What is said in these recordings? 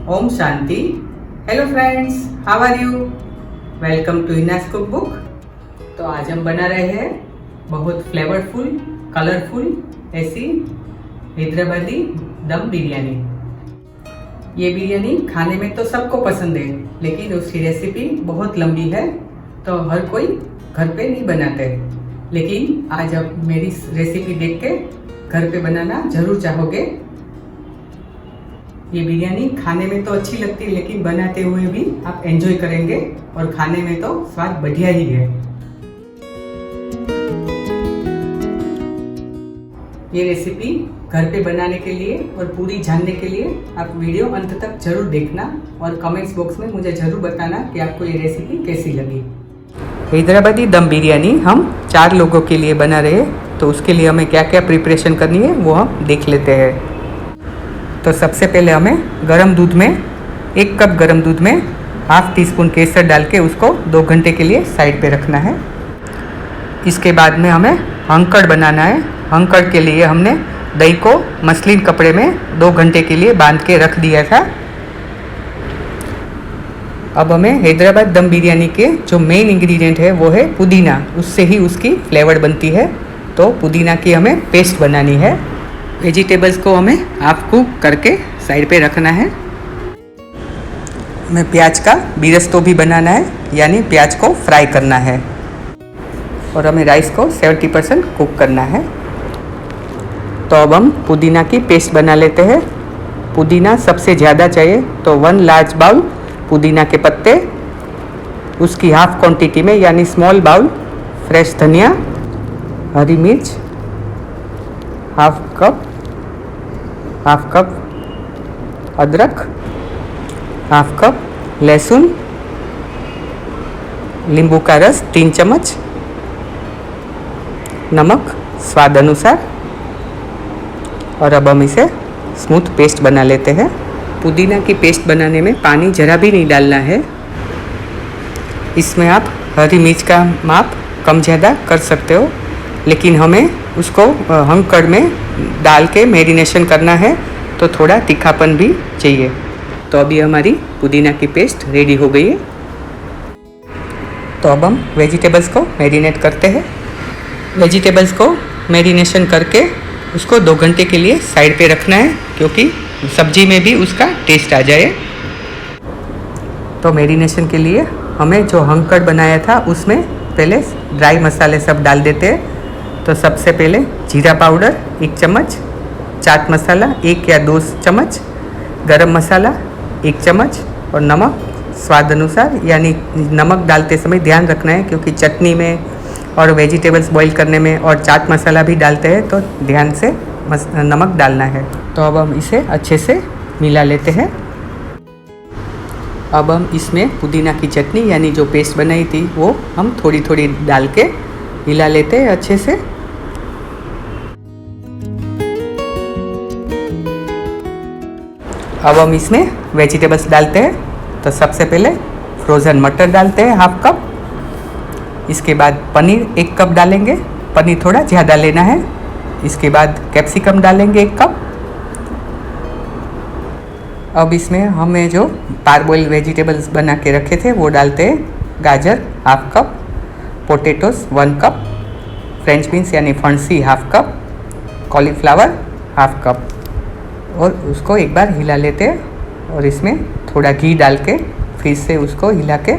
Om Shanti. Hello friends, how are you? Welcome to Hina's cook book. तो आज हम बना रहे हैं बहुत फ्लेवरफुल, कलरफुल ऐसी हैदराबादी दम बिरयानी। ये बिरयानी खाने में तो सबको पसंद है, लेकिन उसकी रेसिपी बहुत लंबी है, तो हर कोई घर पे नहीं बनाते। लेकिन आज आप मेरी रेसिपी देख के घर पे बनाना जरूर चाहोगे। ये बिरयानी खाने में तो अच्छी लगती है, लेकिन बनाते हुए भी आप एंजॉय करेंगे और खाने में तो स्वाद बढ़िया ही है। ये रेसिपी घर पे बनाने के लिए और पूरी जानने के लिए आप वीडियो अंत तक जरूर देखना और कमेंट्स बॉक्स में मुझे जरूर बताना कि आपको ये रेसिपी कैसी लगी। हैदराबादी दम बिरयानी हम 4 लोगों के लिए बना रहे हैं, तो उसके लिए हमें क्या क्या प्रिपरेशन करनी है वो हम देख लेते हैं। तो सबसे पहले हमें गरम दूध में 1 कप गरम दूध में ½ टीस्पून केसर डाल के उसको 2 घंटे के लिए साइड पे रखना है। इसके बाद में हमें हंकड़ बनाना है। हंकड़ के लिए हमने दही को मसलिन कपड़े में 2 घंटे के लिए बांध के रख दिया था। अब हमें हैदराबाद दम बिरयानी के जो मेन इंग्रेडिएंट है वो है पुदीना, उससे ही उसकी फ्लेवर बनती है। तो पुदीना की हमें पेस्ट बनानी है। वेजिटेबल्स को हमें हाफ कुक करके साइड पे रखना है। हमें प्याज का बीरस्तो भी बनाना है, यानी प्याज को फ्राई करना है। और हमें राइस को 70% कुक करना है। तो अब हम पुदीना की पेस्ट बना लेते हैं। पुदीना सबसे ज़्यादा चाहिए, तो 1 लार्ज बाउल पुदीना के पत्ते, उसकी हाफ क्वांटिटी में यानी स्मॉल बाउल फ्रेश धनिया, हरी मिर्च हाफ कप अदरक, हाफ कप लहसुन, नींबू का रस 3 चम्मच, नमक स्वाद अनुसार। और अब हम इसे स्मूथ पेस्ट बना लेते हैं। पुदीना की पेस्ट बनाने में पानी जरा भी नहीं डालना है। इसमें आप हरी मिर्च का माप कम ज़्यादा कर सकते हो, लेकिन हमें उसको हंकड़ में डाल के मैरिनेशन करना है, तो थोड़ा तीखापन भी चाहिए। तो अभी हमारी पुदीना की पेस्ट रेडी हो गई है। तो अब हम वेजिटेबल्स को मैरिनेट करते हैं। वेजिटेबल्स को मैरिनेशन करके उसको 2 घंटे के लिए साइड पे रखना है, क्योंकि सब्जी में भी उसका टेस्ट आ जाए। तो मैरिनेशन के लिए हमें जो हंकड़ बनाया था उसमें पहले ड्राई मसाले सब डाल देते हैं। तो सबसे पहले जीरा पाउडर 1 चम्मच, चाट मसाला 1 या 2 चम्मच, गरम मसाला 1 चम्मच और नमक स्वाद अनुसार। यानी नमक डालते समय ध्यान रखना है, क्योंकि चटनी में और वेजिटेबल्स बॉईल करने में और चाट मसाला भी डालते हैं, तो ध्यान से नमक डालना है। तो अब हम इसे अच्छे से मिला लेते हैं। अब हम इसमें पुदीना की चटनी यानी जो पेस्ट बनाई थी वो हम थोड़ी थोड़ी डाल के हिला लेते हैं अच्छे से। अब हम इसमें वेजिटेबल्स डालते हैं। तो सबसे पहले फ्रोज़न मटर डालते हैं ½ कप। इसके बाद पनीर 1 कप डालेंगे, पनीर थोड़ा ज़्यादा लेना है। इसके बाद कैप्सिकम डालेंगे 1 कप। अब इसमें हमें जो पारबॉइल्ड वेजिटेबल्स बना के रखे थे वो डालते हैं। गाजर ½ cup, potatoes 1 cup, French beans यानी फणसी ½ कप, कॉलीफ्लावर ½ कप। और उसको एक बार हिला लेते हैं और इसमें थोड़ा घी डाल के फिर से उसको हिला के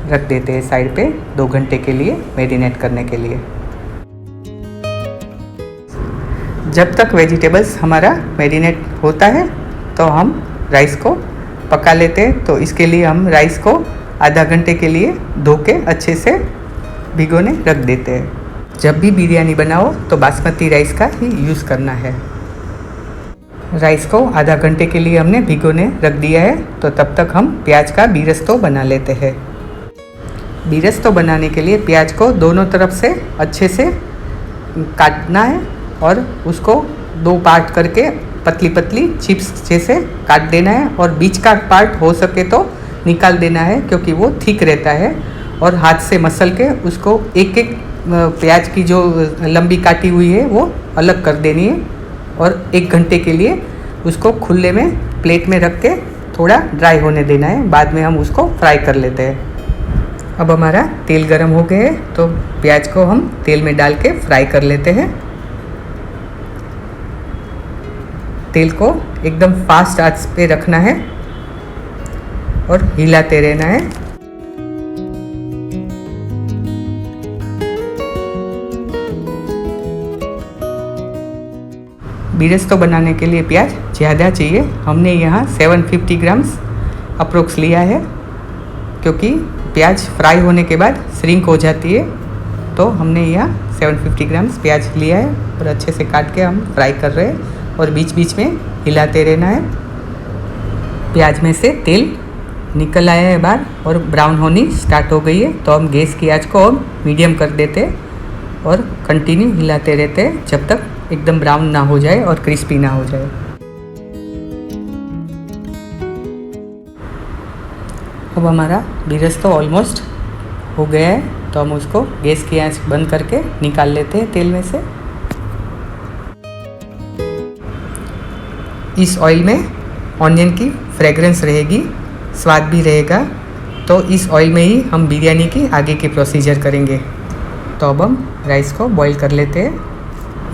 रख देते हैं साइड पे 2 घंटे के लिए मैरिनेट करने के लिए। जब तक वेजिटेबल्स हमारा मैरिनेट होता है तो हम राइस को पका लेते हैं। तो इसके लिए हम राइस को आधा घंटे के लिए धो के अच्छे से भिगोने रख देते हैं। जब भी बिरयानी बनाओ तो बासमती राइस का ही यूज़ करना है। राइस को आधा घंटे के लिए हमने भिगोने रख दिया है। तो तब तक हम प्याज का बीरस्तो बना लेते हैं। बीरस्तो बनाने के लिए प्याज को दोनों तरफ से अच्छे से काटना है और उसको 2 पार्ट करके पतली पतली चिप्स जैसे काट देना है। और बीच का पार्ट हो सके तो निकाल देना है, क्योंकि वो थिक रहता है। और हाथ से मसल के उसको एक एक प्याज की जो लंबी काटी हुई है वो अलग कर देनी है। और 1 घंटे के लिए उसको खुले में प्लेट में रख के थोड़ा ड्राई होने देना है, बाद में हम उसको फ्राई कर लेते हैं। अब हमारा तेल गरम हो गया है तो प्याज को हम तेल में डाल के फ्राई कर लेते हैं। तेल को एकदम फास्ट आंच पे रखना है और हिलाते रहना है। बीरस्तो बनाने के लिए प्याज ज़्यादा चाहिए। हमने यहाँ 750 ग्राम्स अप्रोक्स लिया है, क्योंकि प्याज फ्राई होने के बाद श्रिंक हो जाती है, तो हमने यहाँ 750 ग्राम्स प्याज लिया है और अच्छे से काट के हम फ्राई कर रहे हैं और बीच बीच में हिलाते रहना है। प्याज में से तेल निकल आया है बाहर और ब्राउन होनी स्टार्ट हो गई है, तो हम गैस की आंच को हम मीडियम कर देते हैं और कंटिन्यू हिलाते रहते हैं जब तक एकदम ब्राउन ना हो जाए और क्रिस्पी ना हो जाए। अब हमारा बीरस्तो ऑलमोस्ट हो गया है, तो हम उसको गैस की आंच बंद करके निकाल लेते हैं तेल में से। इस ऑयल में ऑनियन की फ्रेग्रेंस रहेगी, स्वाद भी रहेगा, तो इस ऑयल में ही हम बिरयानी की आगे की प्रोसीजर करेंगे। तो अब हम राइस को बॉईल कर लेते हैं।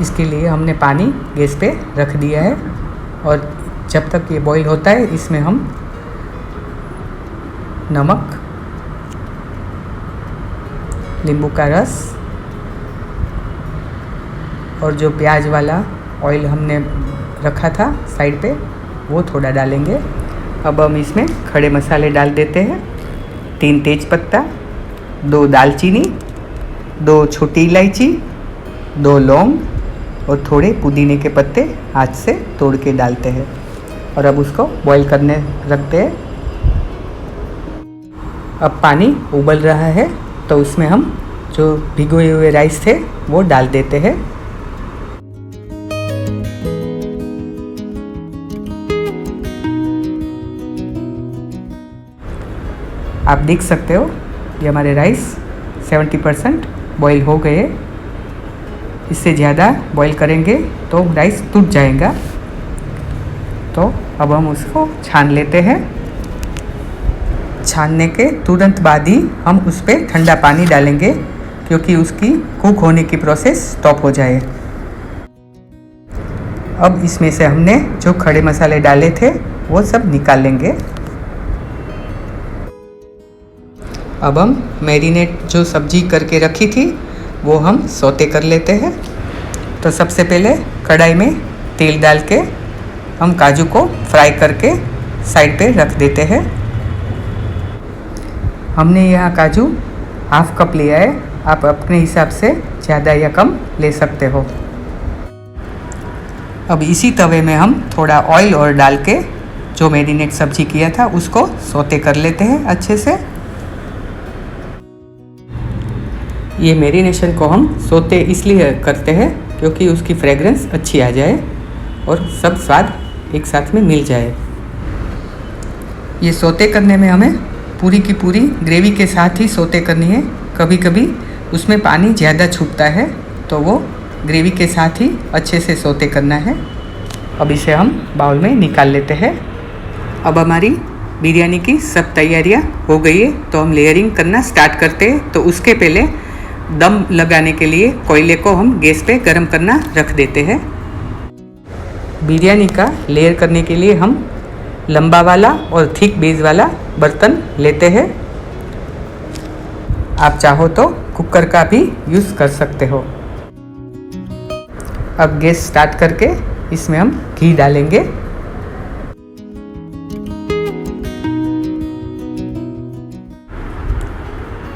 इसके लिए हमने पानी गैस पे रख दिया है और जब तक ये बॉईल होता है इसमें हम नमक, नींबू का रस और जो प्याज वाला ऑयल हमने रखा था साइड पे वो थोड़ा डालेंगे। अब हम इसमें खड़े मसाले डाल देते हैं। 3 तेज़पत्ता, 2 दालचीनी, 2 छोटी इलायची, 2 लौंग और थोड़े पुदीने के पत्ते हाथ से तोड़ के डालते हैं और अब उसको बॉईल करने रखते हैं। अब पानी उबल रहा है तो उसमें हम जो भिगोए हुए राइस थे वो डाल देते हैं। आप देख सकते हो ये हमारे राइस 70% बॉईल हो गए। इससे ज़्यादा बॉईल करेंगे तो राइस टूट जाएगा। तो अब हम उसको छान लेते हैं। छानने के तुरंत बाद ही हम उस पर ठंडा पानी डालेंगे, क्योंकि उसकी कुक होने की प्रोसेस स्टॉप हो जाए। अब इसमें से हमने जो खड़े मसाले डाले थे वो सब निकाल लेंगे। अब हम मैरिनेट जो सब्जी करके रखी थी वो हम सौते कर लेते हैं। तो सबसे पहले कढ़ाई में तेल डाल के हम काजू को फ्राई करके साइड पे रख देते हैं। हमने यहाँ काजू हाफ कप लिया है, आप अपने हिसाब से ज़्यादा या कम ले सकते हो। अब इसी तवे में हम थोड़ा ऑयल और डाल के जो मैरिनेट सब्जी किया था उसको सौते कर लेते हैं अच्छे से। ये मैरिनेशन को हम सौते इसलिए करते हैं क्योंकि उसकी फ्रेग्रेंस अच्छी आ जाए और सब स्वाद एक साथ में मिल जाए। ये सौते करने में हमें पूरी की पूरी ग्रेवी के साथ ही सौते करनी है। कभी कभी उसमें पानी ज़्यादा छूटता है तो वो ग्रेवी के साथ ही अच्छे से सौते करना है। अब इसे हम बाउल में निकाल लेते हैं। अब हमारी बिरयानी की सब तैयारियां हो गई है, तो हम लेयरिंग करना स्टार्ट करते हैं। तो उसके पहले दम लगाने के लिए कोयले को हम गैस पे गरम करना रख देते हैं। बिरयानी का लेयर करने के लिए हम लंबा वाला और थिक बेस वाला बर्तन लेते हैं। आप चाहो तो कुकर का भी यूज़ कर सकते हो। अब गैस स्टार्ट करके इसमें हम घी डालेंगे।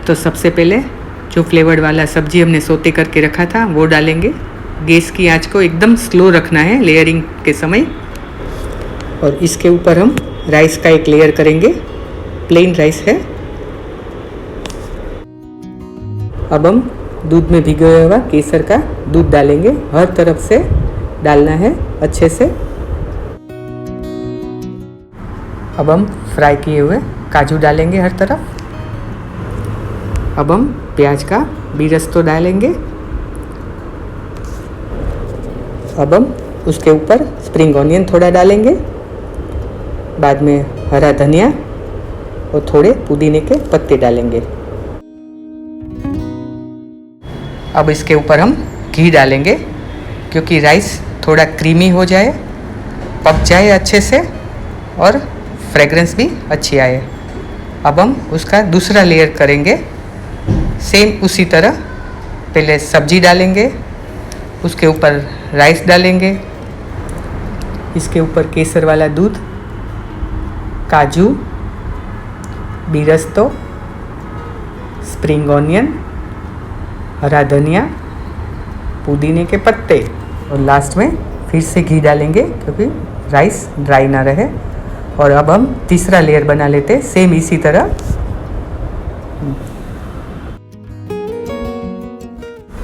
तो सबसे पहले जो फ्लेवर्ड वाला सब्जी हमने सौते करके रखा था वो डालेंगे। गैस की आंच को एकदम स्लो रखना है लेयरिंग के समय। और इसके ऊपर हम राइस का एक लेयर करेंगे, प्लेन राइस है। अब हम दूध में भिगोया हुआ केसर का दूध डालेंगे, हर तरफ से डालना है अच्छे से। अब हम फ्राई किए हुए काजू डालेंगे हर तरफ। अब हम प्याज का बीरस्तो डालेंगे। अब हम उसके ऊपर स्प्रिंग ऑनियन थोड़ा डालेंगे। बाद में हरा धनिया और थोड़े पुदीने के पत्ते डालेंगे। अब इसके ऊपर हम घी डालेंगे क्योंकि राइस थोड़ा क्रीमी हो जाए, पक जाए अच्छे से और फ्रेगरेंस भी अच्छी आए। अब हम उसका दूसरा लेयर करेंगे। सेम उसी तरह पहले सब्जी डालेंगे, उसके ऊपर राइस डालेंगे, इसके ऊपर केसर वाला दूध, काजू, बीरस्तो, स्प्रिंग ऑनियन, हरा धनिया, पुदीने के पत्ते और लास्ट में फिर से घी डालेंगे क्योंकि राइस ड्राई ना रहे। और अब हम तीसरा लेयर बना लेते हैं सेम इसी तरह।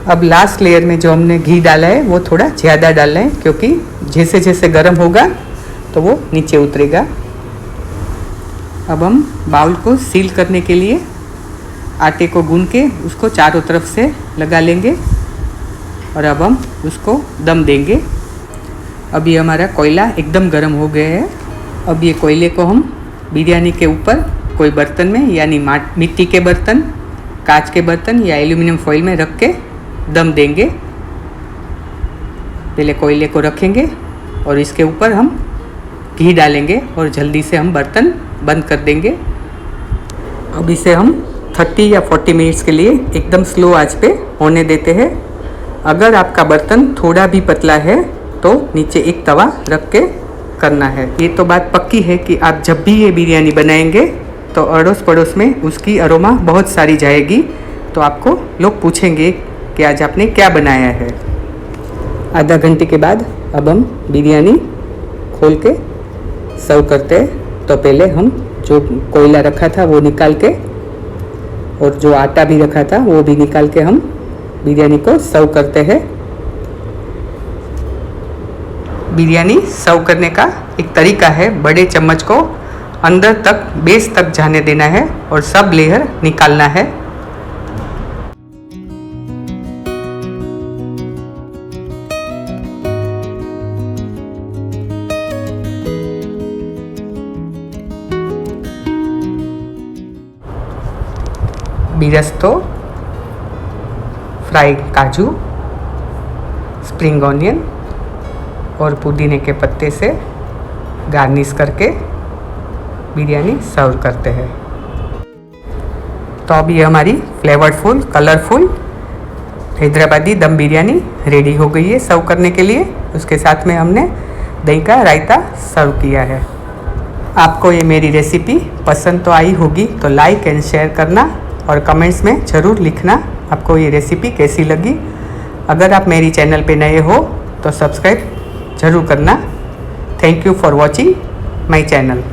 अब लास्ट लेयर में जो हमने घी डाला है वो थोड़ा ज़्यादा डालना है क्योंकि जैसे जैसे गर्म होगा तो वो नीचे उतरेगा। अब हम बाउल को सील करने के लिए आटे को गूंद के उसको चारों तरफ से लगा लेंगे और अब हम उसको दम देंगे। अब ये हमारा कोयला एकदम गर्म हो गया है। अब ये कोयले को हम बिरयानी के ऊपर कोई बर्तन में, यानी मिट्टी के बर्तन, कांच के बर्तन या एल्यूमिनियम फॉइल में रख के दम देंगे। पहले कोयले को रखेंगे और इसके ऊपर हम घी डालेंगे और जल्दी से हम बर्तन बंद कर देंगे। अब इसे हम 30 या 40 मिनट्स के लिए एकदम स्लो आंच पे होने देते हैं। अगर आपका बर्तन थोड़ा भी पतला है तो नीचे एक तवा रख के करना है। ये तो बात पक्की है कि आप जब भी ये बिरयानी बनाएंगे तो अड़ोस पड़ोस में उसकी अरोमा बहुत सारी जाएगी, तो आपको लोग पूछेंगे कि आज आपने क्या बनाया है। आधा घंटे के बाद अब हम बिरयानी खोल के सर्व करते हैं। तो पहले हम जो कोयला रखा था वो निकाल के और जो आटा भी रखा था वो भी निकाल के हम बिरयानी को सर्व करते हैं। बिरयानी सर्व करने का एक तरीका है, बड़े चम्मच को अंदर तक बेस तक जाने देना है और सब लेयर निकालना है। बीरस्तो, फ्राइड काजू, स्प्रिंग ऑनियन और पुदीने के पत्ते से गार्निश करके बिरयानी सर्व करते हैं। तो अभी हमारी फ्लेवरफुल, कलरफुल हैदराबादी दम बिरयानी रेडी हो गई है सर्व करने के लिए। उसके साथ में हमने दही का रायता सर्व किया है। आपको ये मेरी रेसिपी पसंद तो आई होगी तो लाइक एंड शेयर करना और कमेंट्स में ज़रूर लिखना आपको ये रेसिपी कैसी लगी। अगर आप मेरी चैनल पे नए हो तो सब्सक्राइब ज़रूर करना। Thank you for watching my channel.